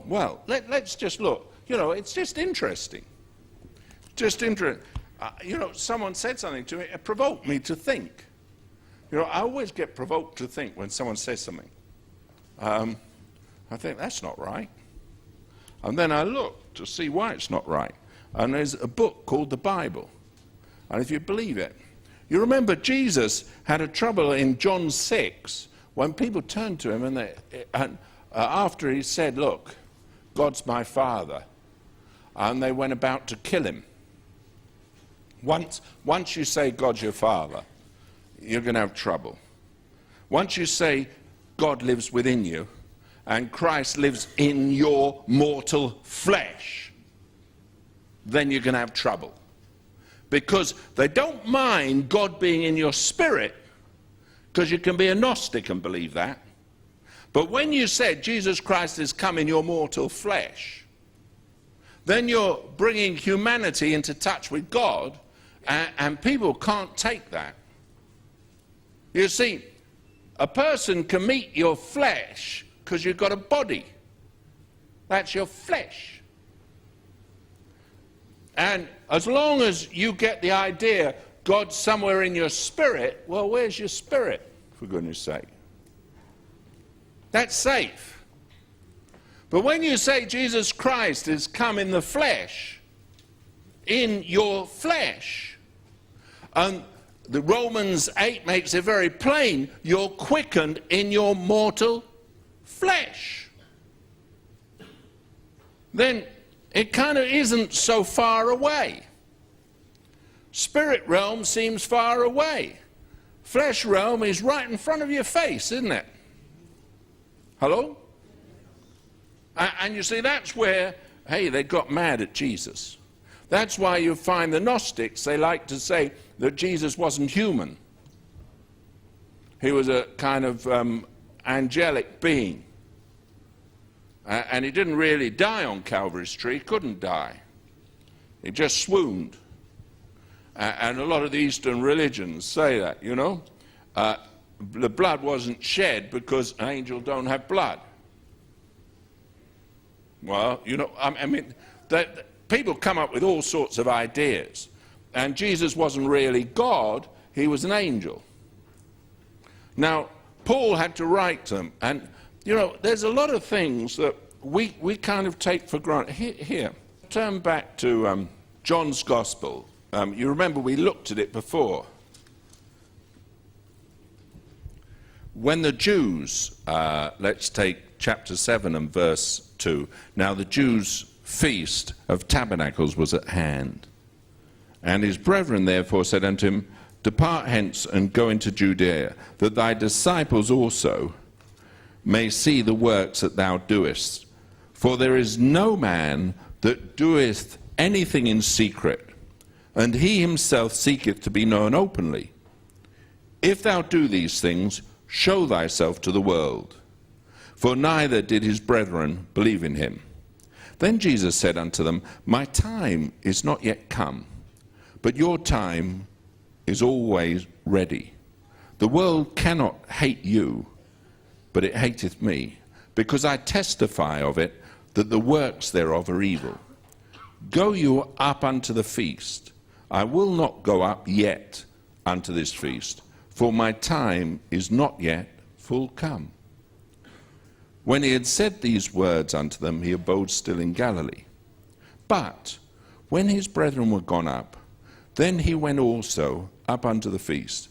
Well, let's just look. You know, it's just interesting. Just interesting. You know, someone said something to me, it provoked me to think. You know, I always get provoked to think when someone says something. I think, that's not right. And then I look to see why it's not right. And there's a book called the Bible. And if you believe it, you remember Jesus had a trouble in John 6 when people turned to him and after he said, look, God's my Father, and they went about to kill him. Once you say God's your Father, you're going to have trouble. Once you say God lives within you and Christ lives in your mortal flesh, then you're going to have trouble. Because they don't mind God being in your spirit, because you can be a Gnostic and believe that. But when you said Jesus Christ has come in your mortal flesh, then you're bringing humanity into touch with God, and people can't take that. You see, a person can meet your flesh because you've got a body. That's your flesh. And as long as you get the idea God's somewhere in your spirit, well, where's your spirit, for goodness sake? That's safe. But when you say Jesus Christ has come in the flesh, in your flesh, and the Romans 8 makes it very plain, you're quickened in your mortal flesh, then it kind of isn't so far away. Spirit realm seems far away. Flesh realm is right in front of your face, isn't it? Hello? And you see, that's where, hey, they got mad at Jesus. That's why you find the Gnostics, they like to say that Jesus wasn't human. He was a kind of angelic being. And he didn't really die on Calvary's tree, couldn't die. He just swooned. And a lot of the Eastern religions say that, you know. The blood wasn't shed because angels don't have blood. Well, you know, I mean, people come up with all sorts of ideas. And Jesus wasn't really God, he was an angel. Now, Paul had to write them, and, you know, there's a lot of things that we kind of take for granted. Here, turn back to John's Gospel. You remember we looked at it before. When the Jews, let's take chapter 7 and verse 2. Now the Jews' feast of tabernacles was at hand. And his brethren therefore said unto him, Depart hence and go into Judea, that thy disciples also may see the works that thou doest. For there is no man that doeth anything in secret, and he himself seeketh to be known openly. If thou do these things, show thyself to the world. For neither did his brethren believe in him. Then Jesus said unto them, My time is not yet come, but your time is always ready. The world cannot hate you, but it hateth me, because I testify of it, that the works thereof are evil. Go you up unto the feast. I will not go up yet unto this feast, for my time is not yet full come. When he had said these words unto them, he abode still in Galilee. But when his brethren were gone up, then he went also up unto the feast,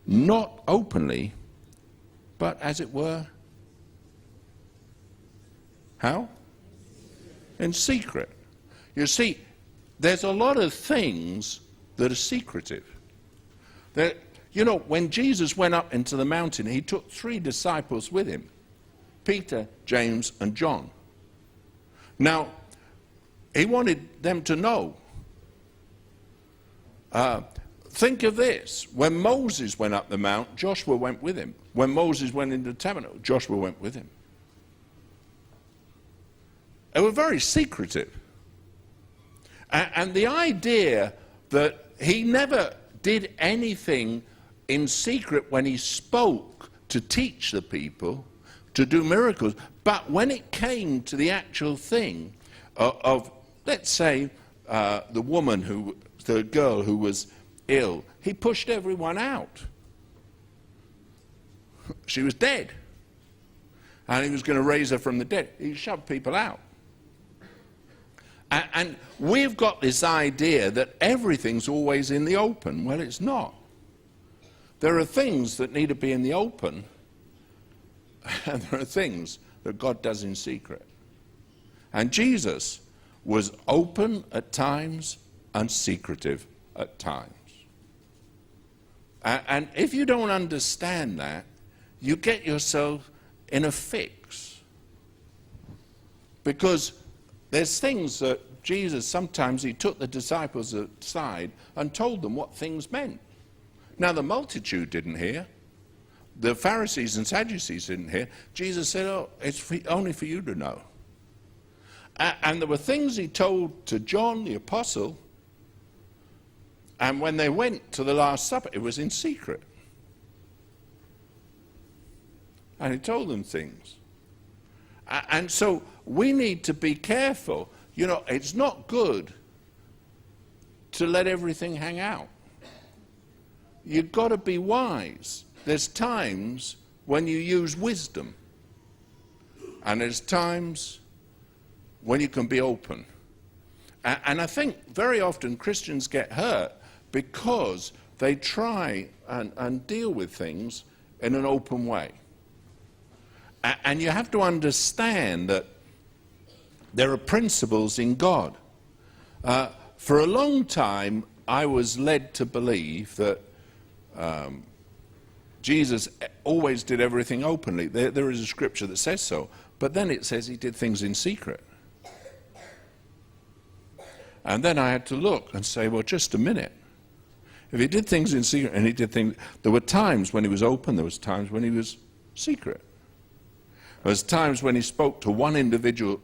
not openly, but as it were, how? In secret. You see, there's a lot of things that are secretive. That, you know, when Jesus went up into the mountain, he took 3 disciples with him, Peter, James, and John. Now, he wanted them to know. Think of this. When Moses went up the mount, Joshua went with him. When Moses went into the tabernacle, Joshua went with him. They were very secretive. And the idea that he never did anything in secret when he spoke to teach the people, to do miracles. But when it came to the actual thing of let's say, the girl who was ill, he pushed everyone out. She was dead. And he was going to raise her from the dead. He shoved people out. And we've got this idea that everything's always in the open. Well, it's not. There are things that need to be in the open, and there are things that God does in secret. And Jesus was open at times and secretive at times. And if you don't understand that, you get yourself in a fix. Because there's things that Jesus, sometimes he took the disciples aside and told them what things meant. Now the multitude didn't hear. The Pharisees and Sadducees didn't hear. Jesus said, oh, it's only for you to know. And there were things he told to John the apostle, and when they went to the Last Supper, it was in secret. And he told them things. And so we need to be careful. You know, it's not good to let everything hang out. You've got to be wise. There's times when you use wisdom, and there's times when you can be open. And I think very often Christians get hurt because they try and deal with things in an open way. And you have to understand that there are principles in God. For a long time, I was led to believe that Jesus always did everything openly. There is a scripture that says so, but then it says he did things in secret. And then I had to look and say, well, just a minute. If he did things in secret and he did things, there were times when he was open, there was times when he was secret. There was times when he spoke to one individual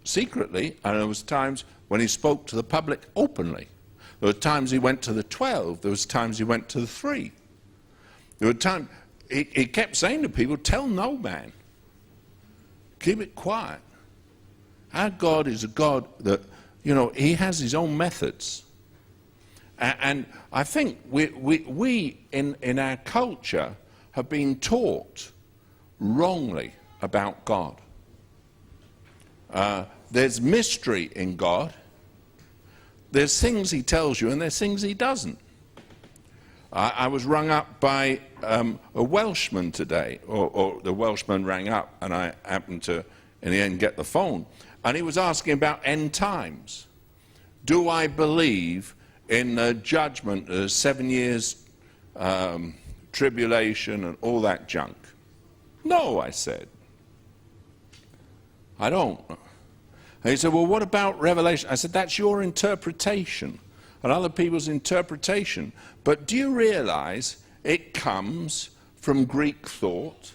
secretly, and there was times when he spoke to the public openly. There were times he went to the 12, there was times he went to the 3. There were times he kept saying to people, tell no man. Keep it quiet. Our God is a God that, you know, he has his own methods. And I think we in our culture have been taught wrongly about God. There's mystery in God. There's things he tells you and there's things he doesn't. I was rung up by a Welshman today, or the Welshman rang up, and I happened to, in the end, get the phone. And he was asking about end times. Do I believe in the judgment, 7 years tribulation and all that junk? No, I said. I don't. And he said, well, what about Revelation? I said, that's your interpretation and other people's interpretation. But do you realize it comes from Greek thought?